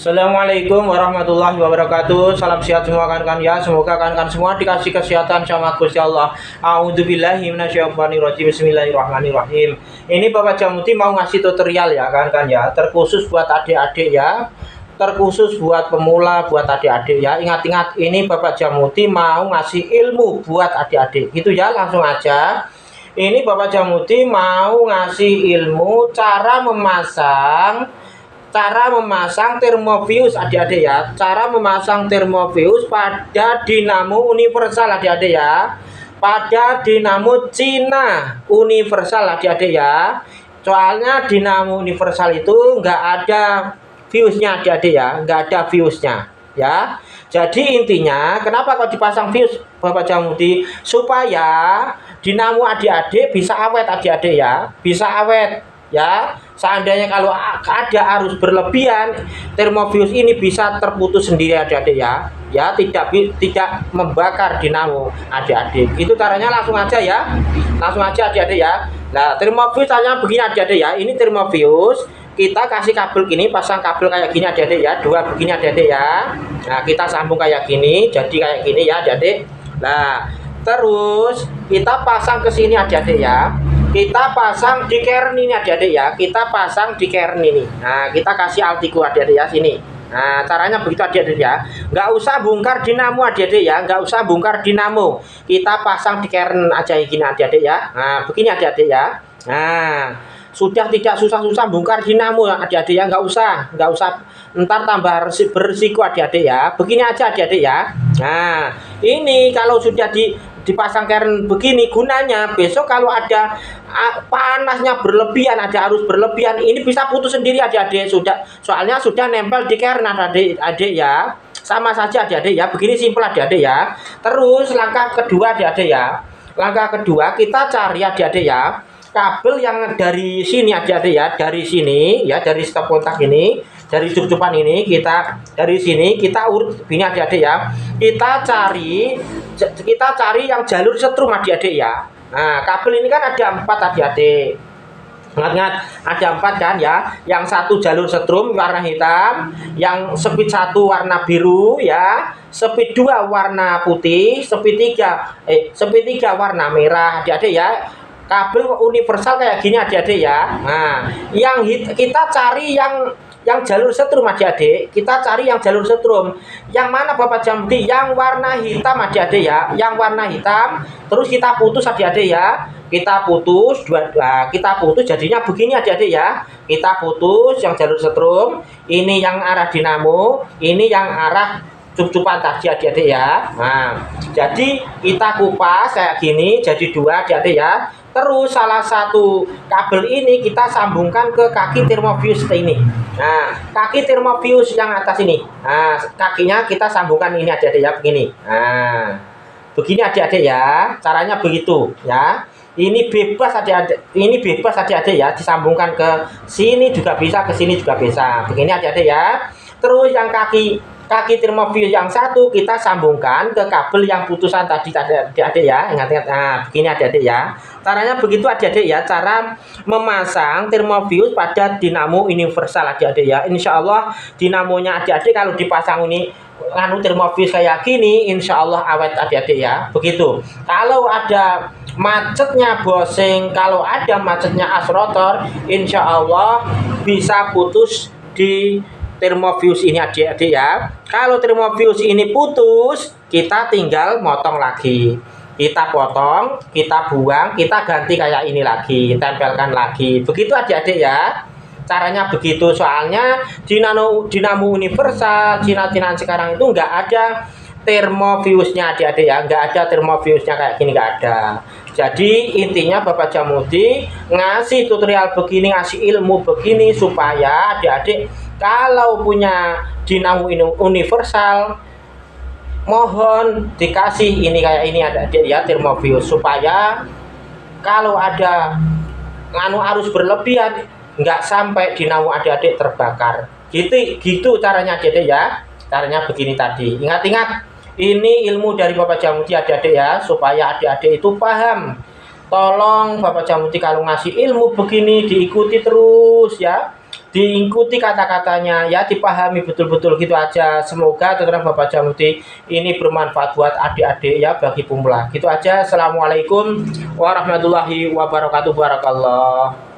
Assalamualaikum warahmatullahi wabarakatuh. Salam sehat semua kan ya. Semoga kan semua dikasih kesehatan sama Gusti Allah. A'udzubillahi minasyaitonirrajim. Bismillahirrahmanirrahim. Ini Bapak Jamuti mau ngasih tutorial ya kan ya. Terkhusus buat adik-adik ya. Terkhusus buat pemula, buat adik-adik ya. Ingat-ingat, ini Bapak Jamuti mau ngasih ilmu buat adik-adik. Gitu ya, langsung aja. Ini Bapak Jamuti mau ngasih ilmu cara memasang termofius adik-adik ya. Cara memasang termofius pada dinamo universal adik-adik ya. Pada dinamo Cina universal adik-adik ya. Soalnya dinamo universal itu nggak ada fuse-nya adik-adik ya, nggak ada fuse-nya ya. Jadi intinya kenapa kok dipasang fuse Bapak Jamuti? Supaya dinamo adik-adik bisa awet adik-adik ya, bisa awet ya. Seandainya kalau ada arus berlebihan, termofius ini bisa terputus sendiri adik-adik ya. Ya, tidak membakar dinamo adik-adik. Itu caranya, langsung aja ya. Langsung aja adik-adik ya. Nah, termofius hanya begini adik-adik ya. Ini termofius. Kita kasih kabel gini, pasang kabel kayak gini adik-adik ya. Dua begini adik-adik ya. Nah, kita sambung kayak gini, jadi kayak gini ya adik-adik. Nah, terus kita pasang ke sini adik-adik ya. Kita pasang di kern ini adik-adik ya. Kita pasang di kern ini. Nah, kita kasih altiku adik-adik ya sini. Nah, caranya begitu adik-adik ya. Nggak usah bongkar dinamo adik-adik ya. Nggak usah bongkar dinamo. Kita pasang di kern aja gini adik-adik ya. Nah, begini adik-adik ya. Nah, sudah tidak susah-susah bongkar dinamo adik-adik ya. Nggak usah. Ntar tambah berisiko adik-adik ya. Begini aja adik-adik ya. Nah, ini kalau sudah dipasang kern begini, gunanya besok kalau ada panasnya berlebihan, ada arus berlebihan, ini bisa putus sendiri adik-adik. Soalnya sudah nempel di kern adik-adik ya. Sama saja adik-adik ya. Begini simpel adik-adik ya. Terus langkah kedua adik-adik ya. Langkah kedua kita cari adik-adik ya kabel yang dari sini adik-adik ya, dari sini ya, dari stop kontak ini, dari cup-cupan ini, kita dari sini kita urut ini adik-adik ya. Kita cari yang jalur setrum adik-adik ya. Nah, kabel ini kan ada 4 adik-adik. Ingat-ingat, ada 4 kan ya. Yang satu jalur setrum warna hitam, yang speed 1 warna biru ya, speed 2 warna putih, speed 3 warna merah adik-adik ya. Kabel universal kayak gini adik-adik ya. Nah, kita cari yang jalur setrum adik-adik. Kita cari yang jalur setrum. Yang mana Bapak Jamuti? Yang warna hitam adik-adik ya. Yang warna hitam. Terus kita putus adik-adik ya. Kita putus jadinya begini adik-adik ya. Kita putus yang jalur setrum. Ini yang arah dinamo. Ini yang arah cup-cupan tadi adik-adik ya. Nah, jadi kita kupas kayak gini. Jadi 2 adik-adik ya. Terus salah satu kabel ini kita sambungkan ke kaki termofius ini. Nah, kaki termofius yang atas ini. Nah, kakinya kita sambungkan ini adik-adik ya, begini. Nah, begini adik-adik ya. Caranya begitu ya. Ini bebas adik-adik ya, disambungkan ke sini juga bisa, ke sini juga bisa. Begini adik-adik ya. Terus yang kaki termofius yang satu kita sambungkan ke kabel yang putusan tadi adik-adik ya. Ingat-ingat. Nah, begini adik-adik ya. Caranya begitu adik-adik ya. Cara memasang termofius pada dinamo universal adik-adik ya. Insya Allah dinamonya adik-adik kalau dipasang ini termofius kayak gini, insya Allah awet adik-adik ya. Begitu. Kalau ada macetnya bosing, kalau ada macetnya as rotor, insya Allah bisa putus di termofius ini adik-adik ya. Kalau termofius ini putus, kita tinggal motong lagi. Kita potong, kita buang, kita ganti kayak ini lagi, tempelkan lagi. Begitu adik-adik ya. Caranya begitu. Soalnya dinamo universal Cina sekarang itu nggak ada termofiusnya adik-adik ya. Nggak ada termofiusnya kayak gini, nggak ada. Jadi intinya Bapak Jamuti ngasih tutorial begini, ngasih ilmu begini supaya adik-adik kalau punya dinamo universal, mohon dikasih ini kayak ini adik-adik ya, termofius, supaya kalau ada arus berlebihan nggak sampai dinamo adik-adik terbakar. Gitu caranya adik-adik ya. Caranya begini tadi. Ingat-ingat, ini ilmu dari Bapak Jamuti adik-adik ya, supaya adik-adik itu paham. Tolong Bapak Jamuti kalau ngasih ilmu begini diikuti terus ya. diikuti kata-katanya ya, dipahami betul-betul gitu aja. Semoga terang Bapak Jamuti ini bermanfaat buat adik-adik ya, bagi pemula. Gitu aja. Assalamualaikum warahmatullahi wabarakatuh. Barakallah.